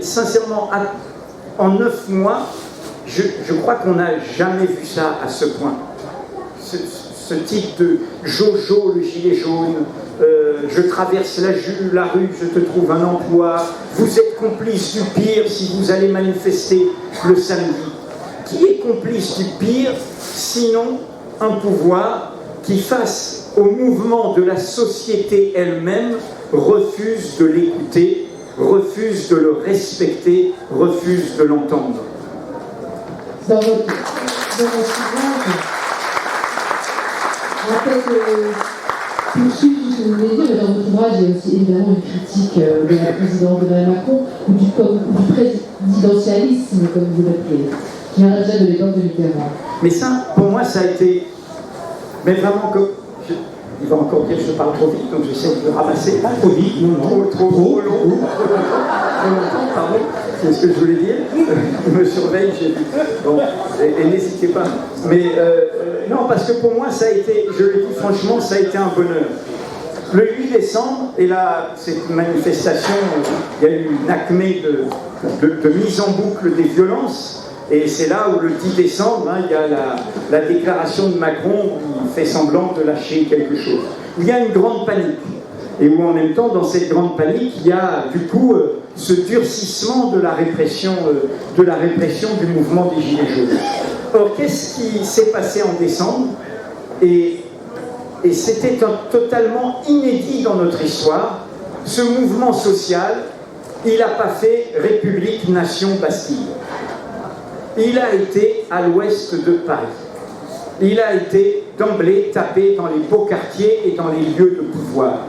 Sincèrement, en 9 mois, je crois qu'on n'a jamais vu ça à ce point. Ce type de Jojo, le gilet jaune, je traverse la rue, je te trouve un emploi, vous êtes complice du pire si vous allez manifester le samedi. Qui est complice du pire, sinon un pouvoir qui, face au mouvement de la société elle-même, refuse de l'écouter, refuse de le respecter, refuse de l'entendre. Dans votre ouvrage, en fait, poursuivre tout ce que vous voulez dire, mais dans votre ouvrage, il y a aussi évidemment une critique de la présidente Emmanuel Macron ou du présidentialisme, comme vous l'appelez, qui vient déjà de l'époque de Mitterrand. Mais ça, pour moi, ça a été... Mais vraiment, il va encore dire que je parle trop vite, donc j'essaie de le ramasser. Pas trop vite, non, trop long. Trop longtemps, pardon, c'est ce que je voulais dire. Il me surveille, j'ai vu. Bon, et n'hésitez pas. Mais non, parce que pour moi, ça a été, je le dis franchement, ça a été un bonheur. Le 8 décembre, et là, cette manifestation, il y a eu une acmé de mise en boucle des violences. Et c'est là où le 10 décembre, il y a la déclaration de Macron qui fait semblant de lâcher quelque chose. Il y a une grande panique. Et où en même temps, dans cette grande panique, il y a du coup ce durcissement de la répression du mouvement des Gilets jaunes. Or, qu'est-ce qui s'est passé en décembre ? Et c'était totalement inédit dans notre histoire. Ce mouvement social, il n'a pas fait République, Nation, Bastille. Il a été à l'ouest de Paris. Il a été d'emblée tapé dans les beaux quartiers et dans les lieux de pouvoir.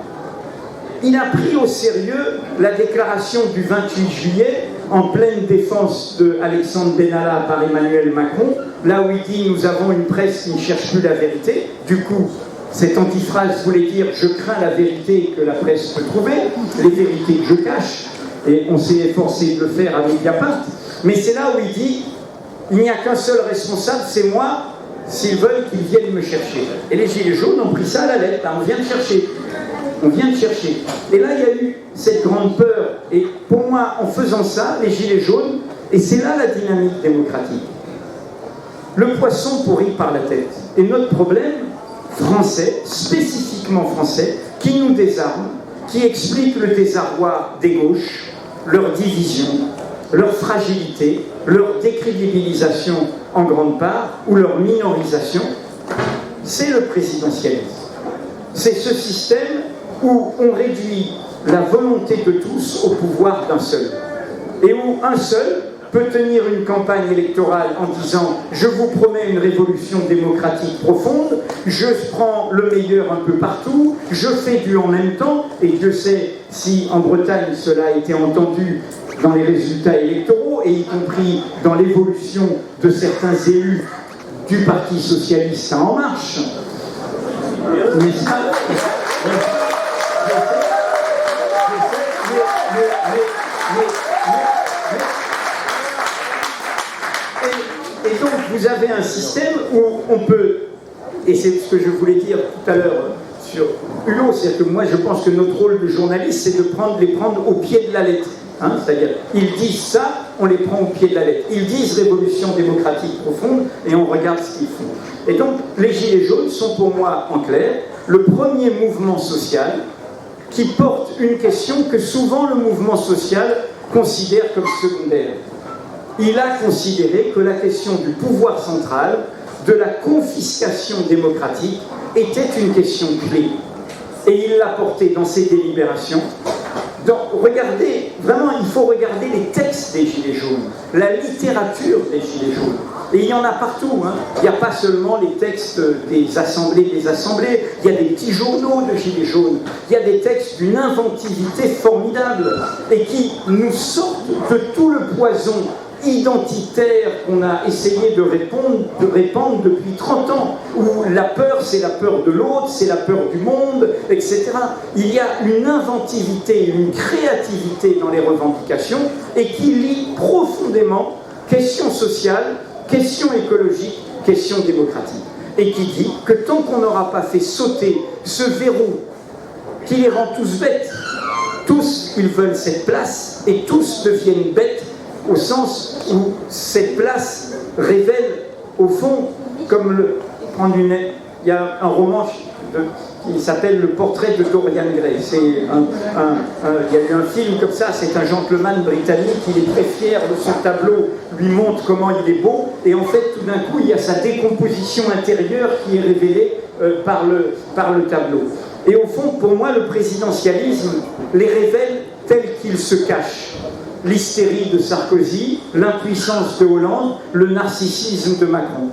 Il a pris au sérieux la déclaration du 28 juillet en pleine défense de Alexandre Benalla par Emmanuel Macron, là où il dit « Nous avons une presse qui ne cherche plus la vérité ». Du coup, cette antiphrase voulait dire « Je crains la vérité que la presse peut trouver, les vérités que je cache ». Et on s'est efforcé de le faire avec Mediapart. Mais c'est là où il dit « Il n'y a qu'un seul responsable, c'est moi, s'ils veulent qu'ils viennent me chercher ». Et les Gilets jaunes ont pris ça à la lettre, on vient de chercher. On vient de chercher. Et là, il y a eu cette grande peur. Et pour moi, en faisant ça, les Gilets jaunes, et c'est là la dynamique démocratique. Le poisson pourrit par la tête. Et notre problème, français, spécifiquement français, qui nous désarme, qui explique le désarroi des gauches, leur division, leur fragilité, leur décrédibilisation en grande part, ou leur minorisation, c'est le présidentialisme. C'est ce système où on réduit la volonté de tous au pouvoir d'un seul. Et où un seul peut tenir une campagne électorale en disant « Je vous promets une révolution démocratique profonde, je prends le meilleur un peu partout, je fais du en même temps », et Dieu sait si en Bretagne cela a été entendu dans les résultats électoraux, et y compris dans l'évolution de certains élus du Parti Socialiste En Marche. Mais ça... Et donc vous avez un système où on peut, et c'est ce que je voulais dire tout à l'heure sur Hulot, c'est-à-dire que moi je pense que notre rôle de journaliste c'est de les prendre au pied de la lettre. C'est-à-dire, ils disent ça, on les prend au pied de la lettre. Ils disent révolution démocratique profonde et on regarde ce qu'ils font. Et donc, les Gilets jaunes sont pour moi, en clair, le premier mouvement social qui porte une question que souvent le mouvement social considère comme secondaire. Il a considéré que la question du pouvoir central, de la confiscation démocratique, était une question clé. Et il l'a portée dans ses délibérations. Regardez, vraiment, il faut regarder les textes des Gilets jaunes, la littérature des Gilets jaunes. Et il y en a partout, Il n'y a pas seulement les textes des assemblées, il y a des petits journaux de Gilets jaunes, il y a des textes d'une inventivité formidable et qui nous sortent de tout le poison identitaire qu'on a essayé de répandre depuis 30 ans, où la peur, c'est la peur de l'autre, c'est la peur du monde, etc. Il y a une inventivité, une créativité dans les revendications, et qui lie profondément question sociale, question écologique, question démocratique. Et qui dit que tant qu'on n'aura pas fait sauter ce verrou qui les rend tous bêtes, tous, ils veulent cette place, et tous deviennent bêtes, au sens où cette place révèle, au fond, comme il y a un roman qui s'appelle Le portrait de Dorian Gray. Il y a eu un film comme ça, c'est un gentleman britannique, il est très fier de son tableau, lui montre comment il est beau, et en fait, tout d'un coup, il y a sa décomposition intérieure qui est révélée par le tableau. Et au fond, pour moi, le présidentialisme les révèle tels qu'ils se cachent. L'hystérie de Sarkozy, l'impuissance de Hollande, le narcissisme de Macron.